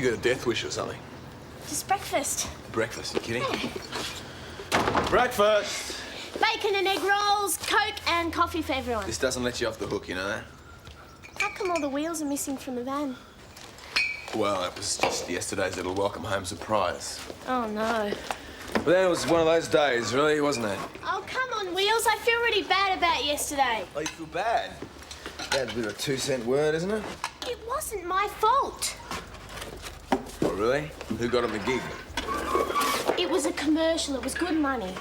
You got a death wish or something? Just breakfast. Breakfast, you kidding? Breakfast! Bacon and egg rolls, Coke and coffee for everyone. This doesn't let you off the hook, you know that? How come all the wheels are missing from the van? Well, it was just yesterday's little welcome home surprise. Oh, no. But then it was one of those days, really, wasn't it? Oh, come on, Wheels. I feel really bad about yesterday. Oh, you feel bad? That's a bit of a 2-cent word, isn't it? It wasn't my fault. Oh, really? Who got him the gig? It was a commercial. It was good money.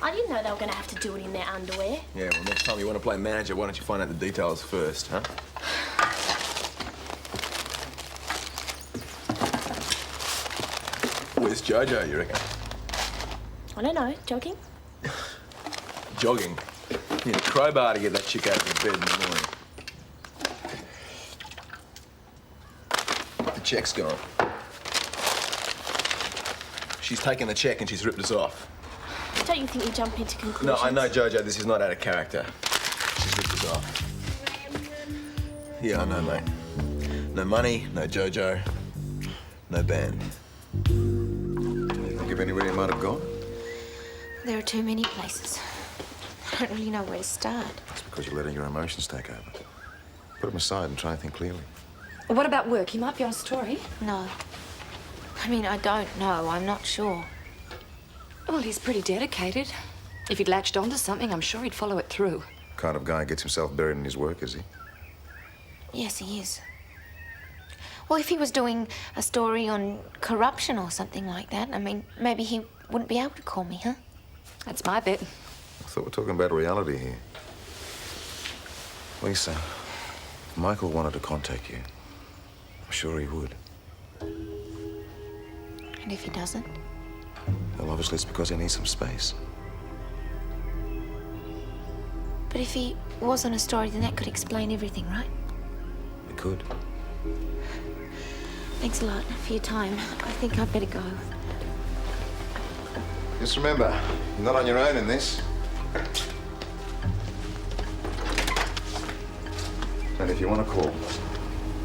I didn't know they were going to have to do it in their underwear. Yeah, well, next time you want to play manager, why don't you find out the details first, huh? Where's Jojo, you reckon? I don't know. Jogging? Jogging? You need a crowbar to get that chick out of bed in the morning. The check's gone. She's taken the check and she's ripped us off. Don't you think you jump into conclusions? No, I know, Jojo, this is not out of character. She's ripped us off. Yeah, I know, mate. No money, no Jojo, no band. Think of anywhere you might have gone? There are too many places. I don't really know where to start. That's because you're letting your emotions take over. Put them aside and try and think clearly. What about work? He might be on a story. No. I mean, I don't know. I'm not sure. Well, he's pretty dedicated. If he'd latched onto something, I'm sure he'd follow it through. Kind of guy gets himself buried in his work, is he? Yes, he is. Well, if he was doing a story on corruption or something like that, I mean, maybe he wouldn't be able to call me, huh? That's my bet. I thought we're talking about reality here. Lisa, if Michael wanted to contact you, I'm sure he would. And if he doesn't? Well, obviously it's because he needs some space. But if he was on a story, then that could explain everything, right? It could. Thanks a lot for your time. I think I'd better go. Just remember, you're not on your own in this. And if you want to call,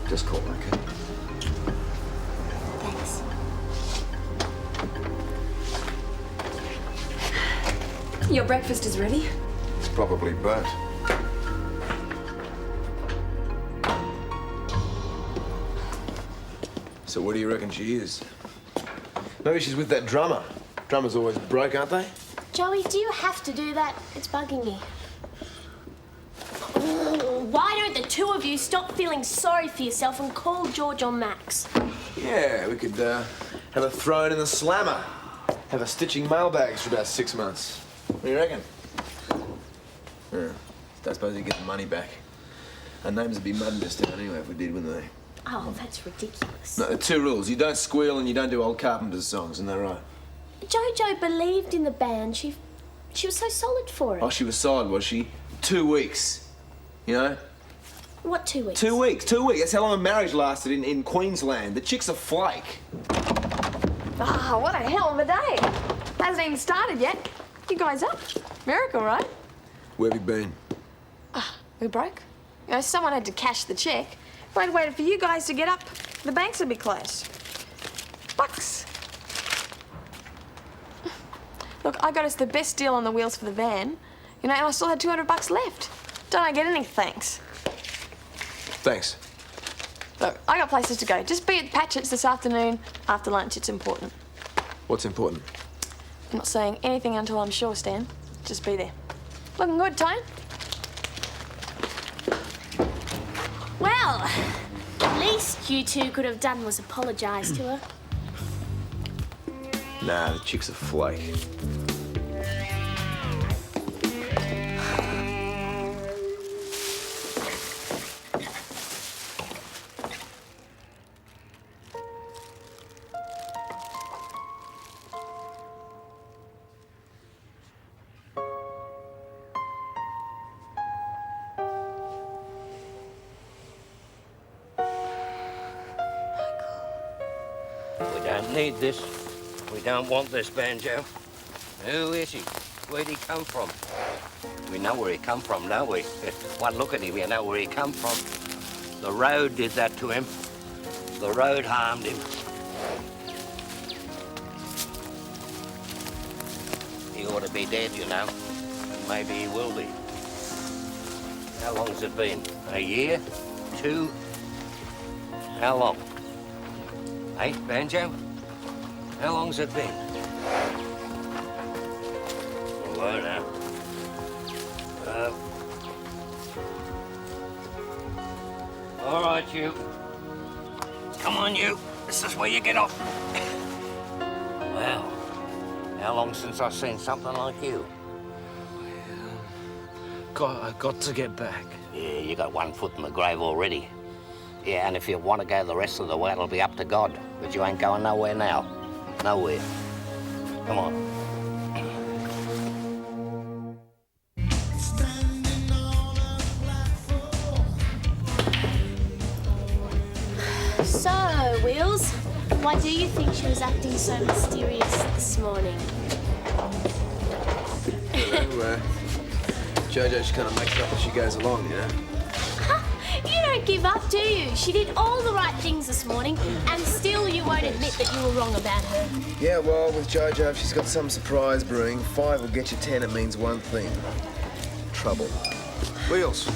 just call, okay? Thanks. Your breakfast is ready. It's probably burnt. So what do you reckon she is? Maybe she's with that drummer. Drummers always broke, aren't they? Joey, do you have to do that? It's bugging me. Why don't the two of you stop feeling sorry for yourself and call George or Max? Yeah, we could have a throw in the slammer. Have her stitching mailbags for about 6 months. What do you reckon? Yeah. Don't suppose you get the money back. Our names would be mud in this town anyway if we did, wouldn't they? Oh, that's ridiculous. No, there are 2 rules. You don't squeal and you don't do old Carpenter's songs, isn't that right? Jojo believed in the band. She was so solid for it. Oh, she was solid, was she? 2 weeks. You know? What 2 weeks? 2 weeks, 2 weeks. That's how long a marriage lasted in Queensland. The chick's a flake. Ah, what a hell of a day. Hasn't even started yet. You guys up? Miracle, right? Where have you been? We broke. You know, someone had to cash the check. If I'd waited for you guys to get up, the banks would be closed. Bucks. Look, I got us the best deal on the wheels for the van. You know, and I still had $200 left. Don't I get any thanks? Thanks. Look, I got places to go. Just be at Patchett's this afternoon after lunch. It's important. What's important? I'm not saying anything until I'm sure, Stan. Just be there. Looking good, Tone? Well, the least you two could have done was apologise to her. Nah, the chick's a flake. We don't need this. We don't want this banjo. Who is he? Where'd he come from? We know where he come from, don't we? One look at him, you know where he come from. The road did that to him. The road harmed him. He ought to be dead, you know. And maybe he will be. How long's it been? A year? 2? How long? Hey, Banjo? How long's it been? Hello now. All right, you. Come on, you. This is where you get off. Well, how long since I've seen something like you? I got to get back. Yeah, you got 1 foot in the grave already. Yeah, and if you want to go the rest of the way, it'll be up to God. But you ain't going nowhere now. Nowhere. Come on. So, Wheels, why do you think she was acting so mysterious this morning? Jojo just kind of makes it up as she goes along, you know? You don't give up, do you? She did all the right things this morning, and still you won't admit that you were wrong about her. Yeah, well, with Jojo, if she's got some surprise brewing, 5 will get you 10. It means one thing. Trouble. Wheels.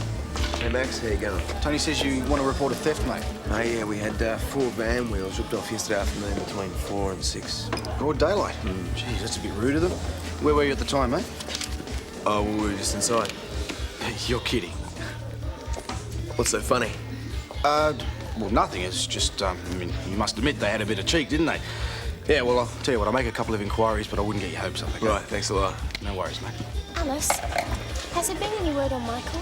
Hey, Max, how you going? Tony says you want to report a theft, mate. Oh, yeah, we had 4 van wheels ripped off yesterday afternoon between 4 and 6. Broad daylight. Jeez, that's a bit rude of them. Where were you at the time, mate? Oh, well, we were just inside. You're kidding. What's so funny? Well, nothing. It's just, I mean, you must admit they had a bit of cheek, didn't they? Yeah, well, I'll tell you what, I'll make a couple of inquiries, but I wouldn't get your hopes up, okay? Right, thanks a lot. No worries, mate. Alice, has there been any word on Michael?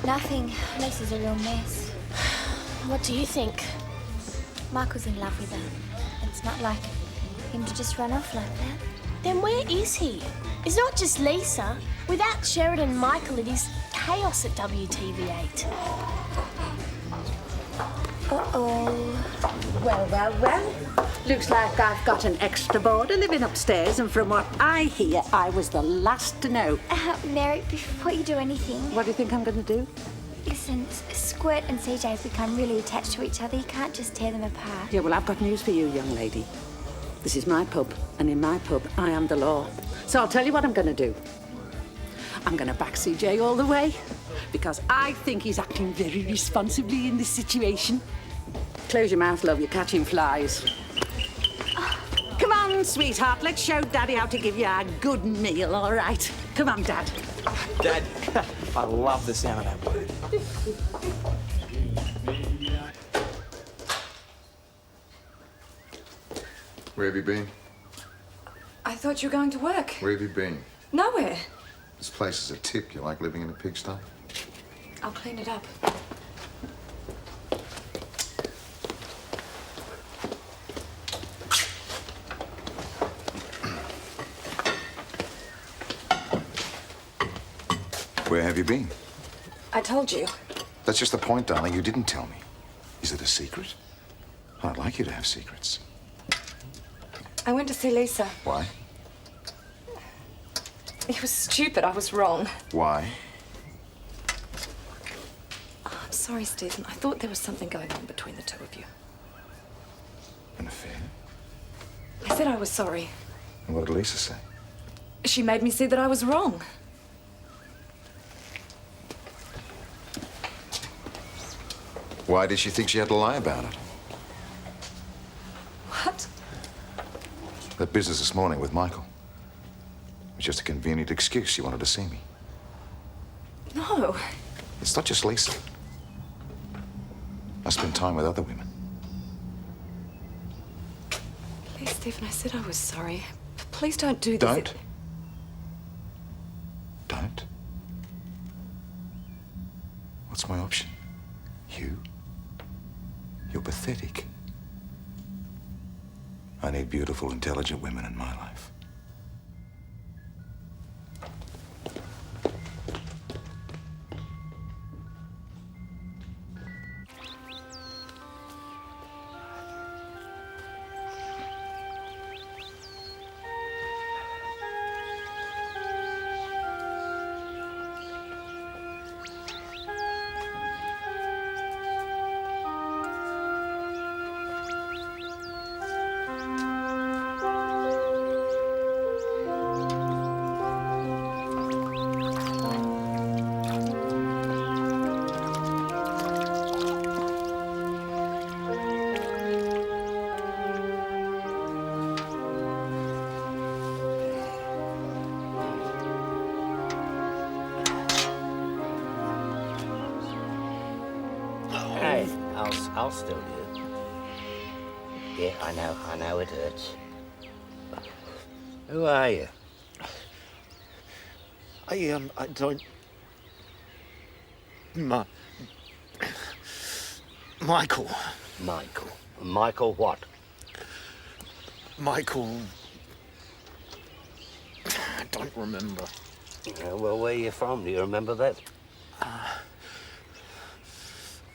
Nothing. Lisa's a real mess. What do you think? Michael's in love with her. It's not like him to just run off like that. Then where is he? It's not just Lisa. Without Sheridan and Michael, it is chaos at WTV8. Uh-oh. Well, well, well. Looks like I've got an extra boarder living upstairs, and from what I hear, I was the last to know. Mary, before you do anything, What do you think I'm going to do? listen, Squirt and CJ have become really attached to each other. You can't just tear them apart. Yeah, well, I've got news for you, young lady. This is my pub, and in my pub, I am the law. So I'll tell you what I'm going to do. I'm going to back CJ all the way, because I think he's acting very responsibly in this situation. Close your mouth, love, you're catching flies. Come on, sweetheart, let's show Daddy how to give you a good meal, all right? Come on, Dad. Dad, I love the sound of that word. Where have you been? I thought you were going to work. Where have you been? Nowhere. This place is a tip. You like living in a pigsty? I'll clean it up. Where have you been? I told you. That's just the point, darling. You didn't tell me. Is it a secret? I'd like you to have secrets. I went to see Lisa. Why? It was stupid. I was wrong. Why? Oh, I'm sorry, Stephen. I thought there was something going on between the two of you. An affair? I said I was sorry. And what did Lisa say? She made me see that I was wrong. Why did she think she had to lie about it? What? That business this morning with Michael. It was just a convenient excuse. She wanted to see me. No. It's not just Lisa. I spend time with other women. Please, Stephen, I said I was sorry. Please don't do this. Don't? Don't? What's my option? You? You're pathetic. I need beautiful, intelligent women in my life. still you. Yeah, I know it hurts. Who are you? I don't... Michael. Michael. Michael what? Michael... I don't remember. Well, where are you from? Do you remember that?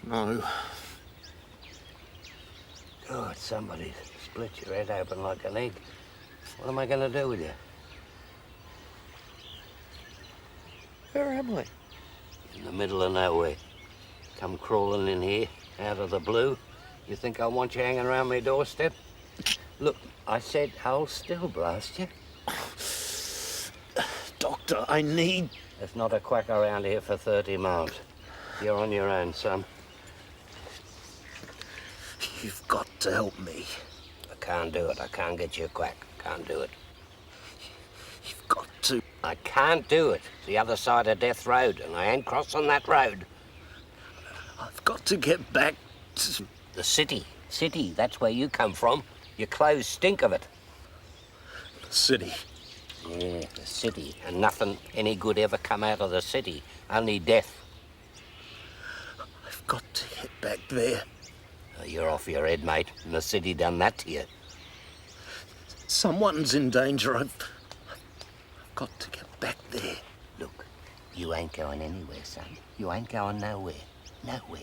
No. God, somebody split your head open like an egg. What am I going to do with you? Where am I? In the middle of nowhere. Come crawling in here, out of the blue. You think I want you hanging around my doorstep? Look, I said hold still, blast you. Doctor, I need... There's not a quack around here for 30 miles. You're on your own, son. You've got to help me. I can't do it. I can't get you a quack. Can't do it. You've got to. I can't do it. It's the other side of Death Road, and I ain't crossing that road. I've got to get back to... The city. City, that's where you come from. Your clothes stink of it. The city. Yeah, the city. And nothing any good ever come out of the city. Only death. I've got to get back there. Oh, you're off your head, mate. And the city done that to you. Someone's in danger. I've got to get back there. Look, you ain't going anywhere, son. You ain't going nowhere. Nowhere.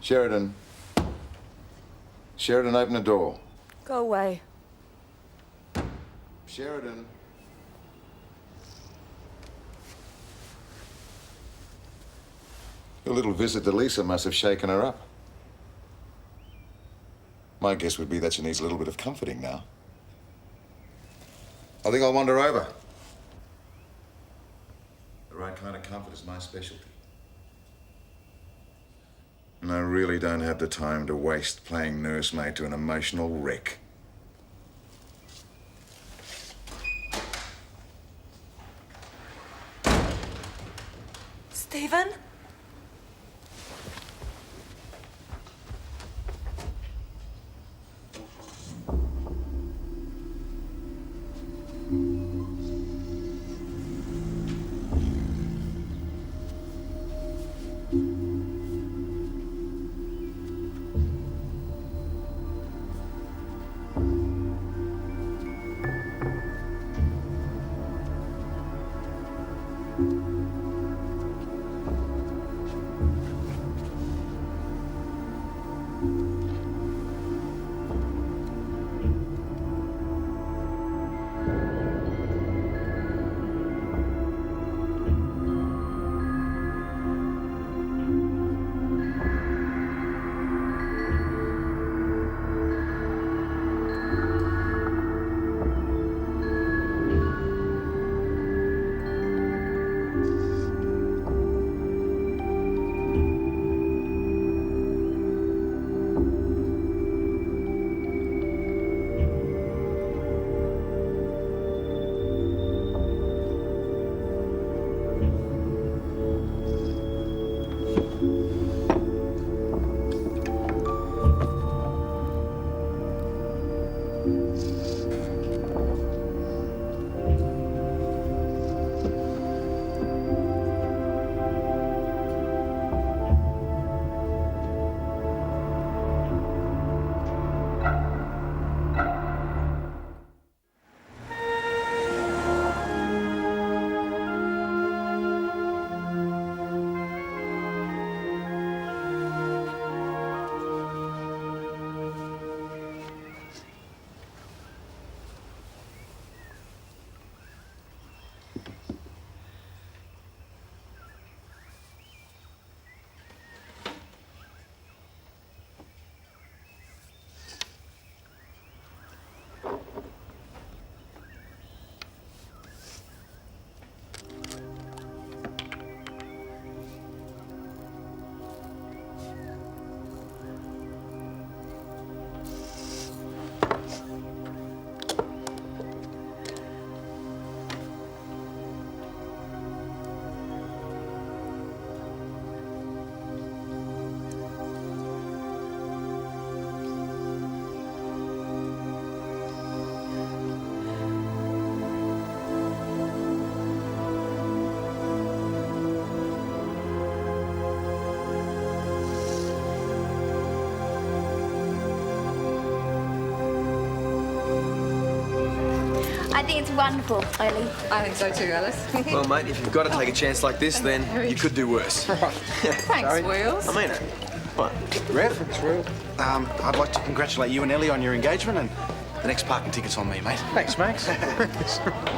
Sheridan. Sheridan, open the door. Go away. Sheridan. Your little visit to Lisa must have shaken her up. My guess would be that she needs a little bit of comforting now. I think I'll wander over. The right kind of comfort is my specialty. And I really don't have the time to waste playing nursemaid to an emotional wreck. Stephen? I think it's wonderful, Ellie. I think so too, Alice. Well, mate, if you've got to take a chance like this, then you could do worse. Thanks, Wheels. I mean it. What? Rev, it's Rev. I'd like to congratulate you and Ellie on your engagement, and the next parking ticket's on me, mate. Thanks, Max. I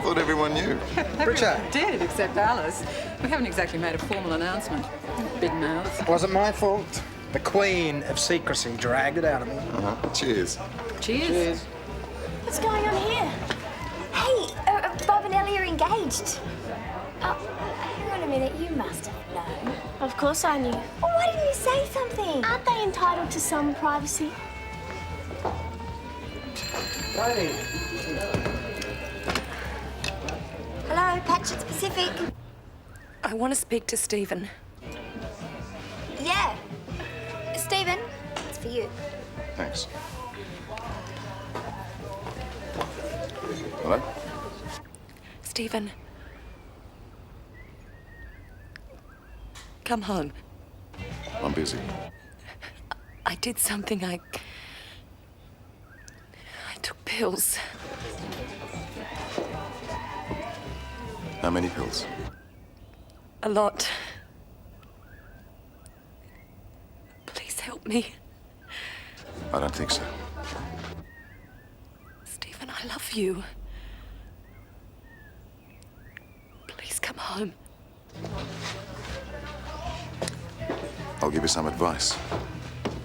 thought everyone knew. Everyone did, except Alice. We haven't exactly made a formal announcement. Big mouth. Wasn't my fault. The queen of secrecy dragged it out of me. Cheers. Cheers. What's going on here? Hey, Bob and Ellie are engaged. Oh, hang on a minute. You must have known. Of course I knew. Well, why didn't you say something? Aren't they entitled to some privacy? Hello, Patchett's Pacific. I want to speak to Stephen. Yeah. Stephen, it's for you. Thanks. Hello? Stephen. Come home. I'm busy. I did something. I took pills. How many pills? A lot. Please help me. I don't think so. Stephen, I love you. Please come home. I'll give you some advice.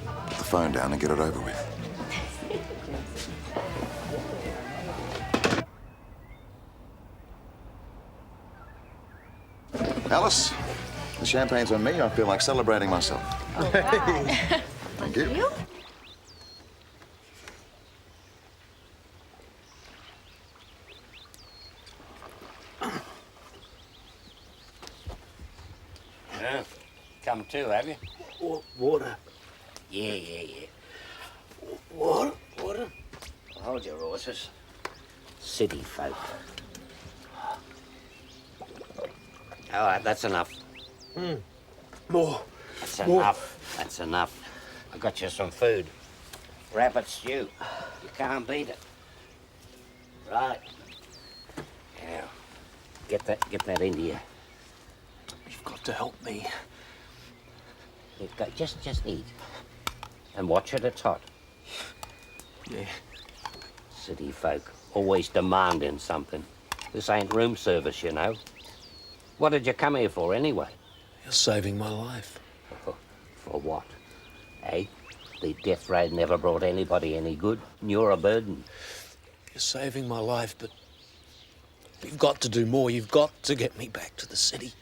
Put the phone down and get it over with. Alice, the champagne's on me. I feel like celebrating myself. All right. Thank you. Yeah. Come to, have you? Water. Yeah. Water. Hold your horses. City folk. All right, that's enough. More. That's More. enough. That's enough. I got you some food. Rabbit stew. You can't beat it. Right. Now, get that into you. You've got to help me. Just eat. And watch it, it's hot. Yeah. City folk, always demanding something. This ain't room service, you know. What did you come here for, anyway? You're saving my life. For what? Eh? The death raid never brought anybody any good, and you're a burden. You're saving my life, but you've got to do more. You've got to get me back to the city.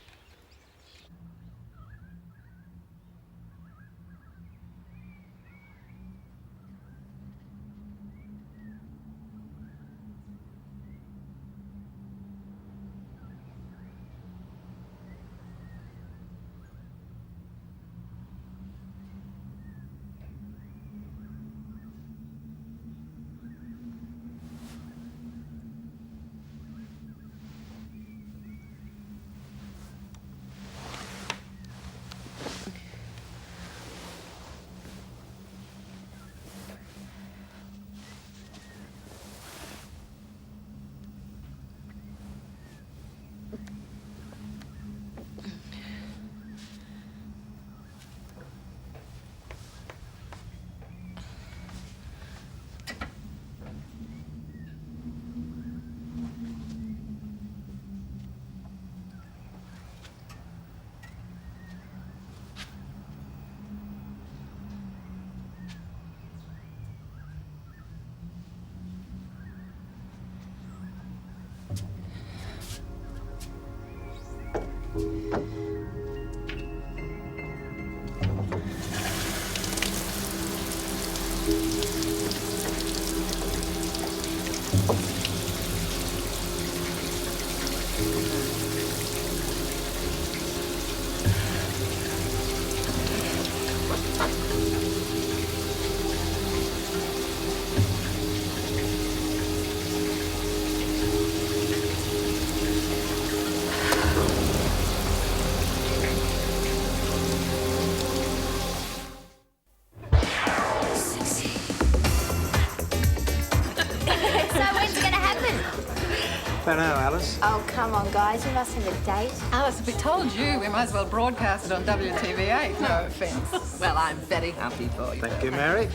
Don't know, Alice. Oh, come on, guys. You must have a date. Alice, if we told you, we might as well broadcast it on WTV8. No offence. Well, I'm very happy for you. Thank you, Mary.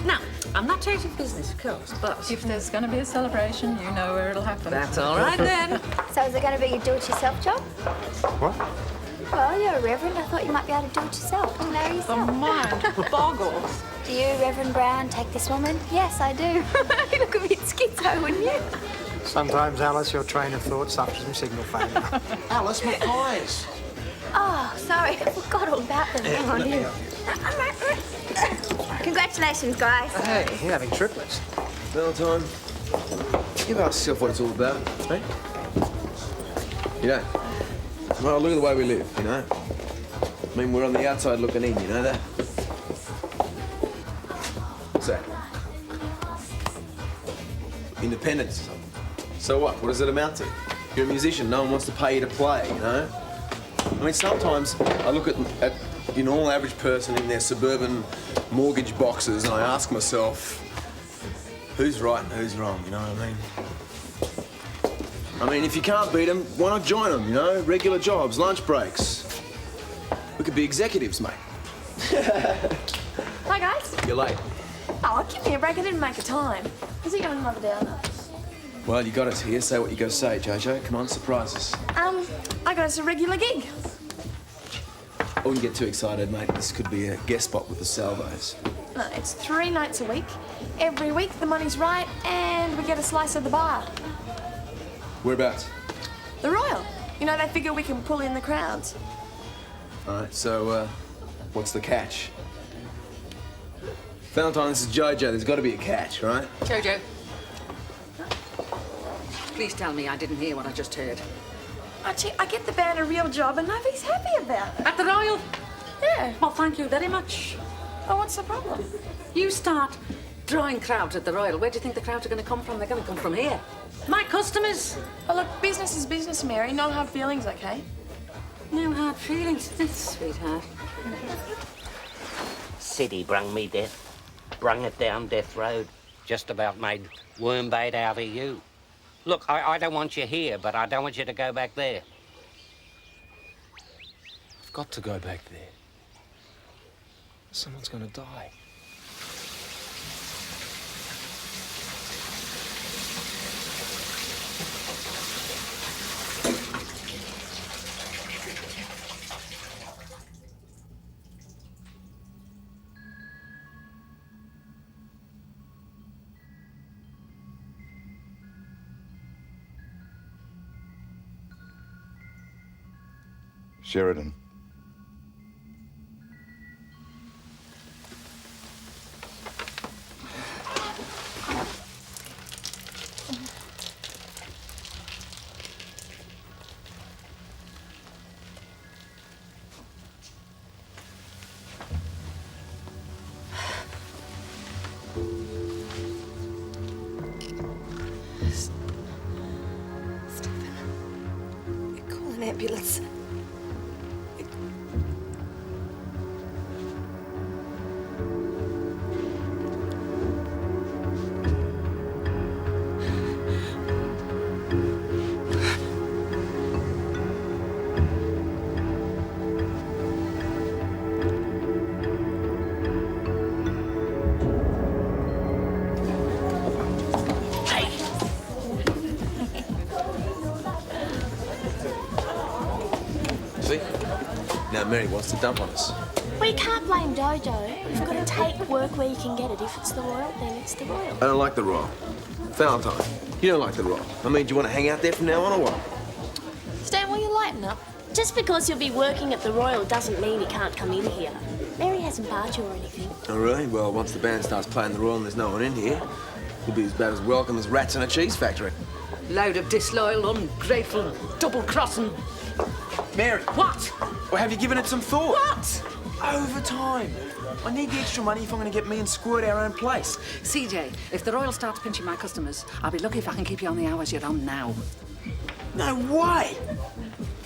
Now, I'm not taking business, of course, but... If there's going to be a celebration, you know where it'll happen. That's all right, then. So is it going to be a do-it-yourself job? What? Well, you're a reverend. I thought you might be able to do it yourself, to marry yourself. The mind boggles. Do you, Reverend Brown, take this woman? Yes, I do. Look a bit schizo, wouldn't you? Sometimes, Alice, your train of thought suffers from signal failure. Alice, my pies. Oh, sorry. I forgot all about them. Hang on in. Congratulations, guys. Hey, you're having triplets. Valentine, you've asked yourself what it's all about, eh? You know, well, look at the way we live, you know? I mean, we're on the outside looking in, you know that? What's that? Independence or something. So what? What does it amount to? You're a musician, no one wants to pay you to play, you know? I mean, sometimes I look at you know, all average person in their suburban mortgage boxes and I ask myself, who's right and who's wrong, you know what I mean? I mean, if you can't beat them, why not join them, you know? Regular jobs, lunch breaks. We could be executives, mate. Hi, guys. You're late. Oh, give me a break. I didn't make a time. Is it going Mother Downer? Well, you got us here. Say what you got to say, Jojo. Come on, surprise us. I got us a regular gig. I wouldn't get too excited, mate. This could be a guest spot with the Salvos. No, it's 3 nights a week. Every week the money's right and we get a slice of the bar. Whereabouts? The Royal. You know, they figure we can pull in the crowds. All right, so, what's the catch? Valentine, this is Jojo. There's got to be a catch, right? Jojo. Please tell me I didn't hear what I just heard. Archie, I get the band a real job and nobody's happy about it. At the Royal? Yeah. Well, thank you very much. Oh, what's the problem? You start drawing crowds at the Royal. Where do you think the crowds are going to come from? They're going to come from here. My customers. Well, look, business is business, Mary. No hard feelings, okay? No hard feelings, sweetheart. City brung me death. Brung it down death road. Just about made worm bait out of you. Look, I don't want you here, but I don't want you to go back there. I've got to go back there. Someone's going to die. Sheridan. Stephen, call an ambulance. See? Now Mary wants to dump on us. We can't blame Jojo. You've got to take work where you can get it. If it's the Royal, then it's the Royal. I don't like the Royal. Valentine, you don't like the Royal. I mean, do you want to hang out there from now on or what? Stan, will you lighten up? Just because you'll be working at the Royal doesn't mean you can't come in here. Mary hasn't barred you or anything. Oh, really? Well, once the band starts playing the Royal and there's no one in here, we'll be about as welcome as rats in a cheese factory. Load of disloyal, ungrateful, double-crossing. Mary! What? Well, have you given it some thought? What? Overtime. I need the extra money if I'm going to get me and Squirt our own place. CJ, if the Royal starts pinching my customers, I'll be lucky if I can keep you on the hours you're on now. No way!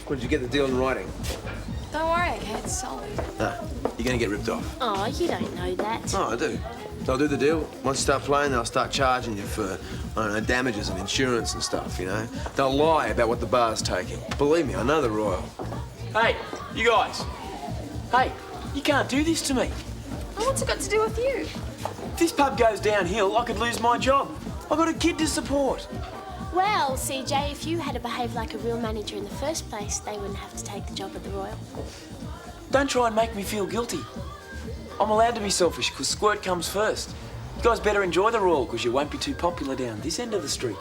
When did you get the deal in writing? Don't worry, okay, it's solid. Ah, you you're going to get ripped off. Oh, you don't know that. Oh, I do. They'll do the deal. Once you start playing, they'll start charging you for, I don't know, damages and insurance and stuff, you know? They'll lie about what the bar's taking. Believe me, I know the Royal. Hey, you guys. Hey, you can't do this to me. Well, what's it got to do with you? If this pub goes downhill, I could lose my job. I've got a kid to support. Well, CJ, if you had to behave like a real manager in the first place, they wouldn't have to take the job at the Royal. Don't try and make me feel guilty. I'm allowed to be selfish because squirt comes first. You guys better enjoy the Royal because you won't be too popular down this end of the street.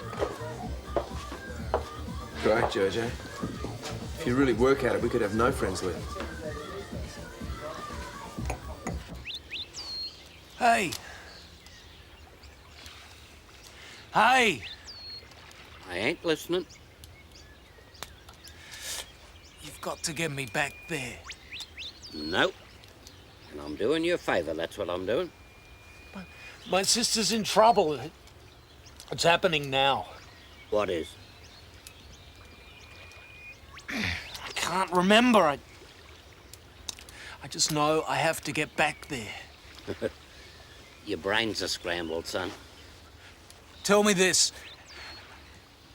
Great, Jojo. If you really work at it, we could have no friends left. Hey. Hey. I ain't listening. You've got to get me back there. Nope. And I'm doing you a favour, that's what I'm doing. My sister's in trouble. It's happening now. What is? I can't remember. I just know I have to get back there. Your brains are scrambled, son. Tell me this.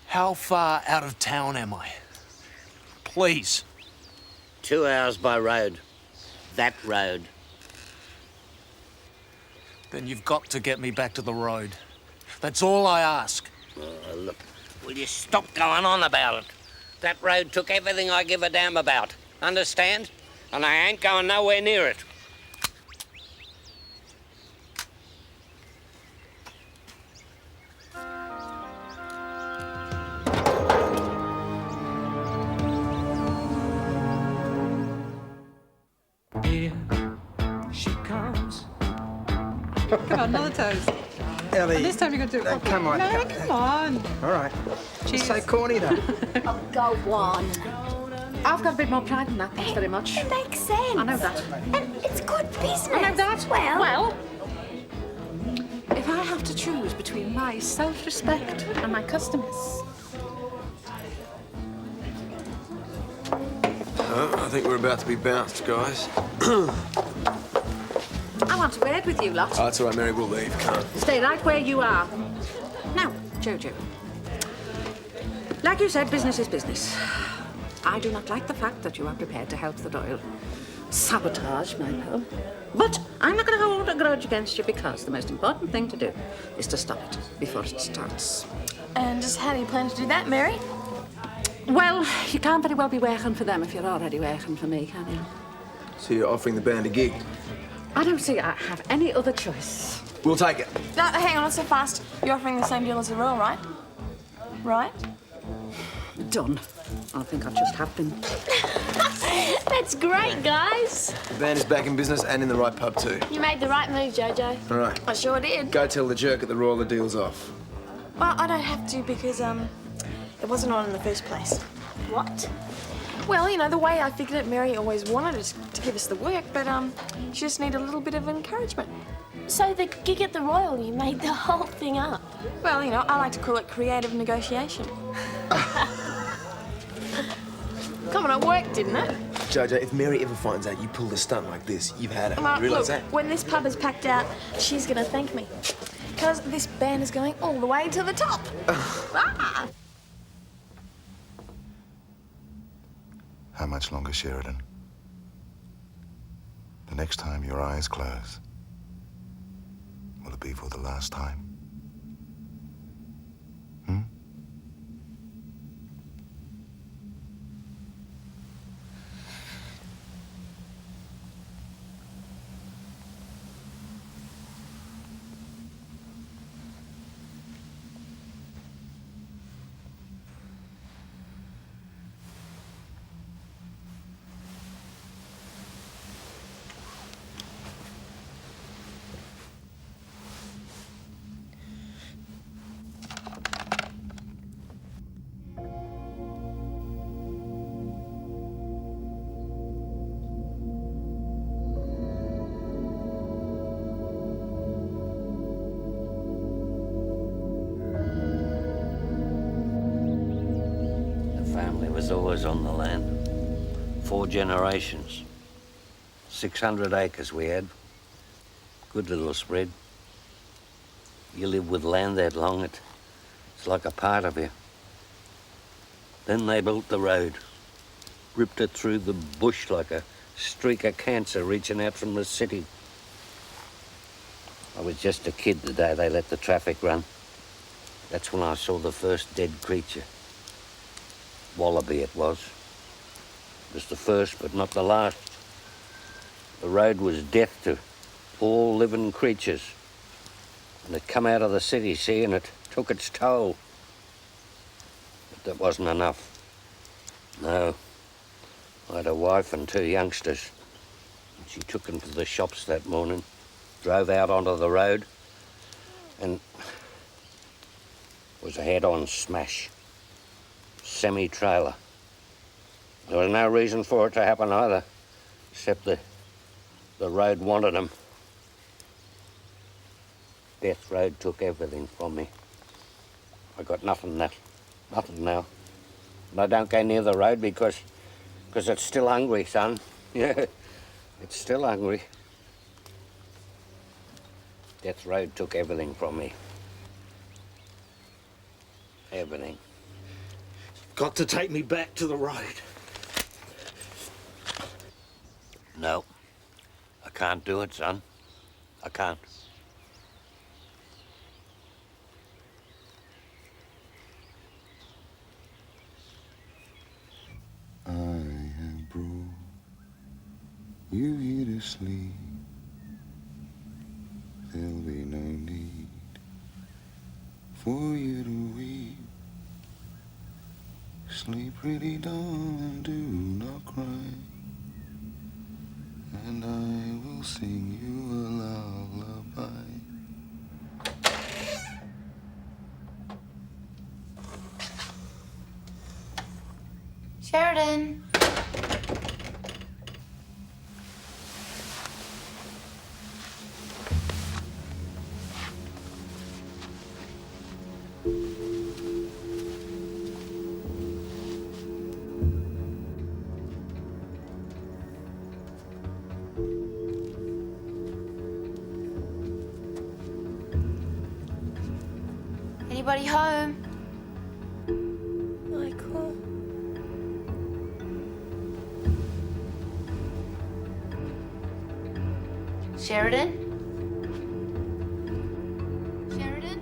How far out of town am I? Please. 2 hours by road. That road. Then you've got to get me back to the road. That's all I ask. Look, will you stop going on about it? That road took everything I give a damn about. Understand? And I ain't going nowhere near it. Here she comes. Come on, another toast. Ellie. And this time you're going to do it. Come on. No, come on. All right. Cheers. So corny, though. Oh, go on. I've got a bit more pride than that, thanks very much. It makes sense. I know that. And it's good business. I know that. Well, If I have to choose between my self-respect and my customers, I think we're about to be bounced, guys. I want to word with you lot. Oh, that's all right, Mary. We'll leave. Can't. Stay right where you are. Now, Jojo. Like you said, business is business. I do not like the fact that you are prepared to help the Royal sabotage my pub. But I'm not going to hold a grudge against you because the most important thing to do is to stop it before it starts. And just how do you plan to do that, Mary? Well, you can't very well be working for them if you're already working for me, can you? So you're offering the band a gig? I don't see I have any other choice. We'll take it. No, hang on, not so fast. You're offering the same deal as the Royal, right? Right? Done. I think I just have been. That's great, guys. The band is back in business and in the right pub, too. You made the right move, Jojo. All right. I sure did. Go tell the jerk at the Royal the deal's off. Well, I don't have to because, it wasn't on in the first place. What? Well, you know, the way I figured it, Mary always wanted us to give us the work, but, she just needed a little bit of encouragement. So the gig at the Royal, you made the whole thing up? Well, you know, I like to call it creative negotiation. Come on, it worked, didn't it? Jojo, if Mary ever finds out you pulled a stunt like this, you've had it. Well, You realise look, that? when this pub is packed out, she's going to thank me. Because this band is going all the way to the top. Ah! How much longer, Sheridan? The next time your eyes close, will it be for the last time? The family was always on the land. 4 generations. 600 acres we had. Good little spread. You live with land that long, it's like a part of you. Then they built the road, ripped it through the bush like a streak of cancer reaching out from the city. I was just a kid the day they let the traffic run. That's when I saw the first dead creature. Wallaby it was. It was the first, but not the last. The road was death to all living creatures. And it come out of the city, see, and it took its toll. But that wasn't enough. No. I had a wife and 2 youngsters. And she took them to the shops that morning, drove out onto the road, and it was a head-on smash. Semi-trailer. There was no reason for it to happen either, except the road wanted them. Death Road took everything from me. I got nothing now. Nothing now. And I don't go near the road because it's still hungry, son. Yeah, it's still hungry. Death Road took everything from me. Everything. Got to take me back to the road. No. I can't do it, son. I can't. I have brought you here to sleep. There'll be no need for you to weep. Sleep, pretty darling, do not cry, and I will sing you a lullaby. Sheridan. Anybody home? Michael. Sheridan? Sheridan?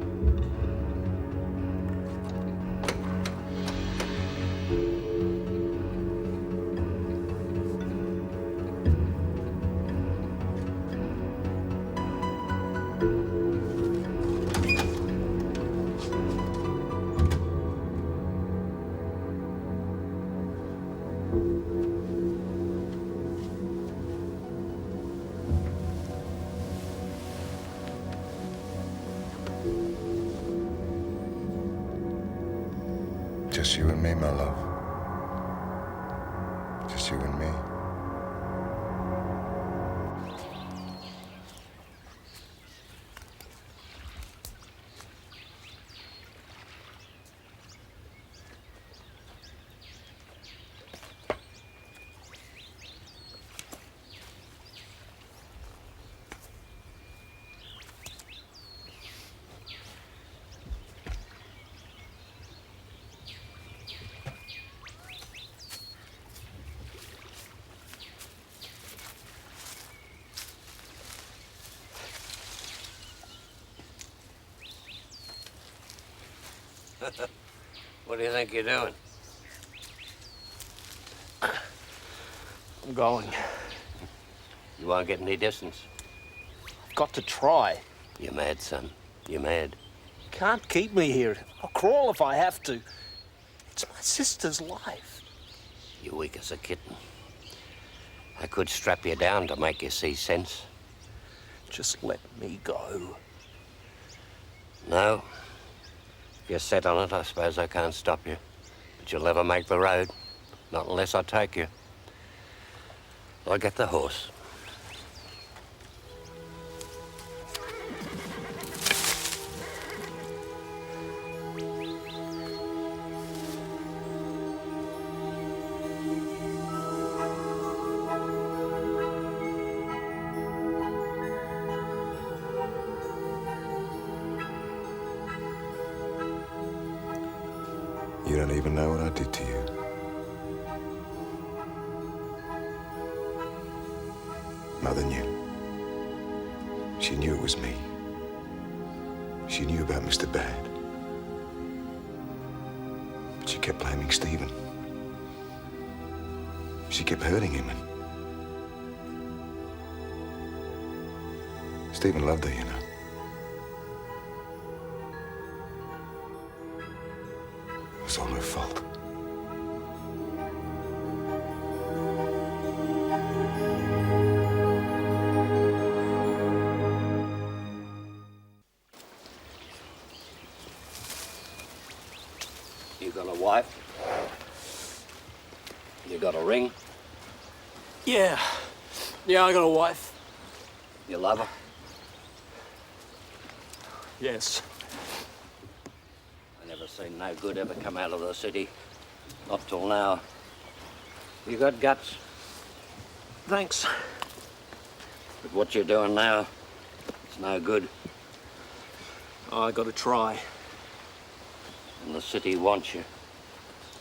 Just you and me, my love. Just you and me. What do you think you're doing? I'm going. You won't get any distance. I've got to try. You're mad, son. You're mad. Can't keep me here. I'll crawl if I have to. It's my sister's life. You're weak as a kitten. I could strap you down to make you see sense. Just let me go. No. If you're set on it, I suppose I can't stop you. But you'll never make the road. Not unless I take you. I'll get the horse. You don't even know what I did to you. Mother knew. She knew it was me. She knew about Mr. Bad. But she kept blaming Stephen. She kept hurting him. And Stephen loved her, you know. It was all her fault. You got a wife? You got a ring? Yeah. Yeah, I got a wife. You love her? Yes. I never seen no good ever come out of the city. Not till now. You got guts. Thanks. But what you're doing now, it's no good. I gotta try. And the city wants you.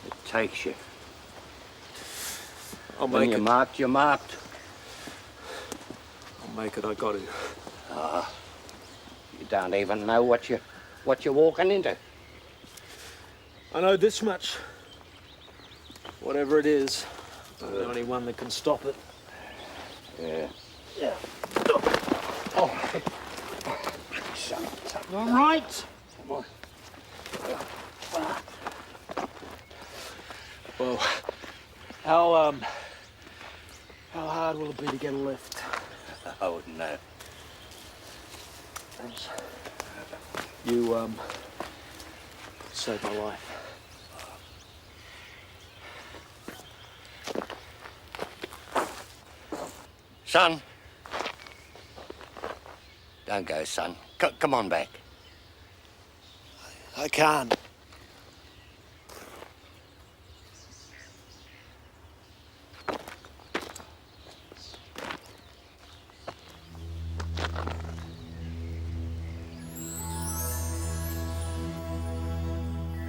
It takes you. I'll when make you're it. marked, you're marked. I'll make it, I got to. You don't even know what you're walking into. I know this much. Whatever it is, I'm the only one that can stop it. Yeah. Yeah. Oh. All right. Come on. Well, how hard will it be to get a lift? I wouldn't know. Thanks. You, saved my life. Son. Don't go, son. Come on back. I can't.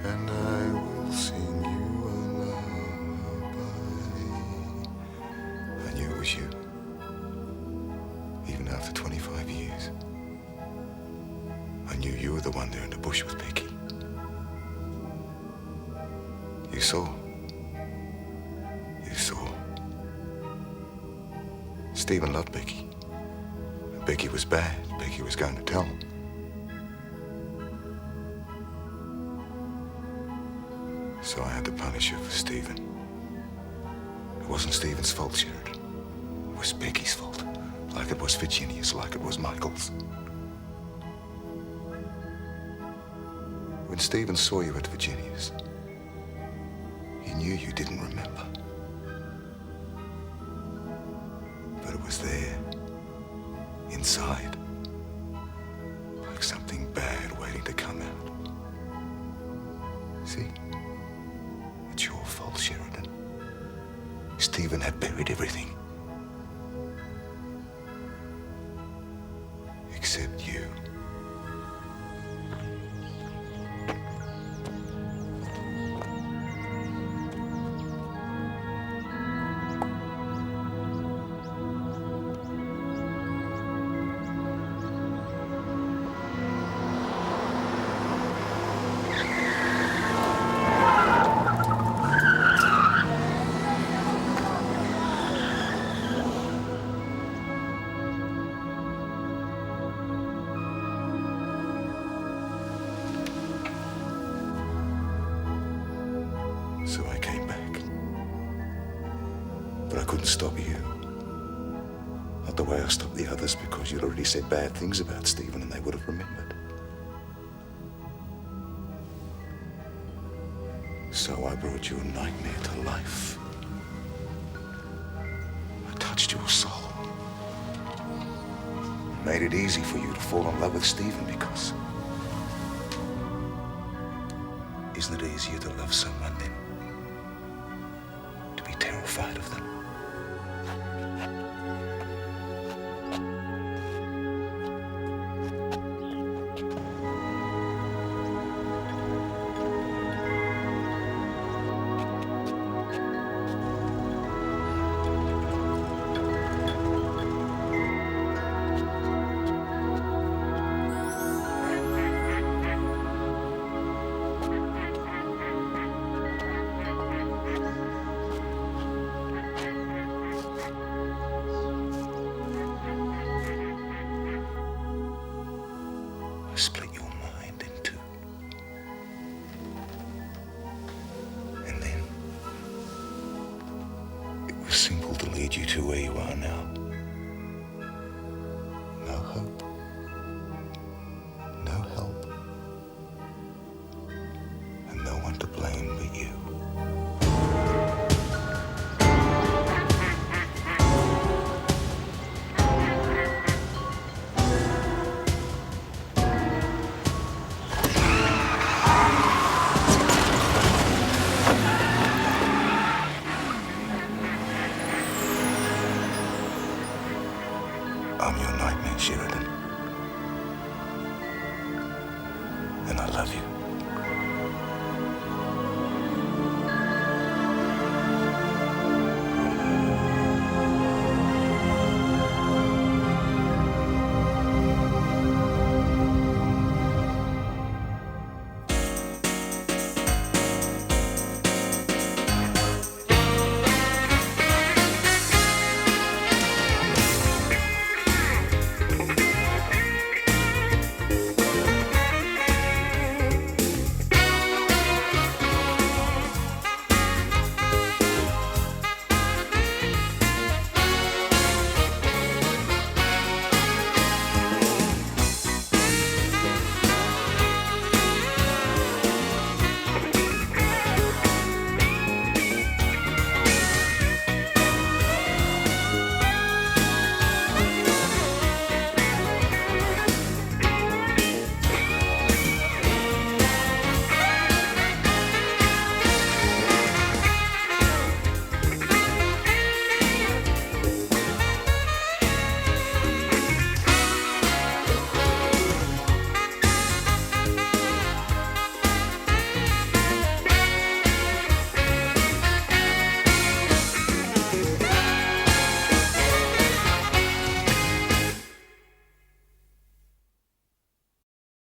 And I will sing you a lullaby. I knew it was you. Even after 25 years. I knew you were the one there in the bush with Becky. You saw. You saw. Stephen loved Becky. Becky was bad. Becky was going to tell him. So I had to punish her for Stephen. It wasn't Stephen's fault, Sheridan. It was Becky's fault. Like it was Virginia's, like it was Michael's. When Stephen saw you at Virginia's, he knew you didn't remember. But it was there, inside, like something bad waiting to come out. See? It's your fault, Sheridan. Stephen had buried everything. Except you. So I came back. But I couldn't stop you. Not the way I stopped the others, because you'd already said bad things about Stephen and they would have remembered. So I brought your nightmare to life. I touched your soul. Made it easy for you to fall in love with Stephen because... Isn't it easier to love someone than to be terrified of them? split your mind in two. And then it was simple to lead you to where you are now. No hope. No help. And no one to blame but you. I'm your nightmare, Sheridan. And I love you.